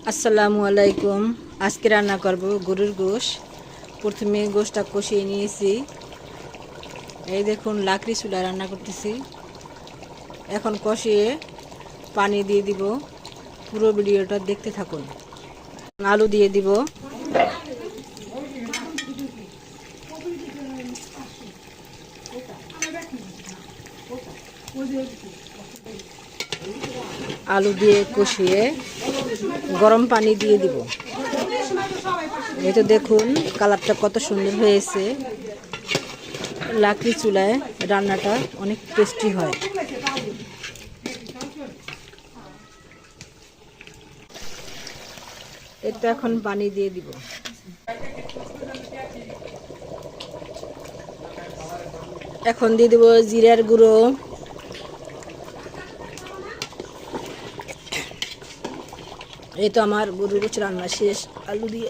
আসসালামু আলাইকুম। আজকে রান্না করব গরুর গোশ। প্রথমে গোশটা কষিয়ে নিয়েছি। এই দেখুন লাকড়ি চুলায় রান্না করতেছি। এখন কষিয়ে পানি দিয়ে দিব। পুরো ভিডিওটা দেখতে থাকুন। আলু দিয়ে দিব। আলু দিয়ে কষিয়ে গরম পানি দিয়ে দিব। এই তো দেখুন কালারটা কত সুন্দর হয়েছে। লাকড়ি চুলায় রান্নাটা অনেক টেস্টি হয়। এটা এখন পানি দিয়ে দিব। এখন দিয়ে দিব জিরার গুঁড়ো, এই তো আমার গরুর গোশ রান্না শেষ। আলু দিয়ে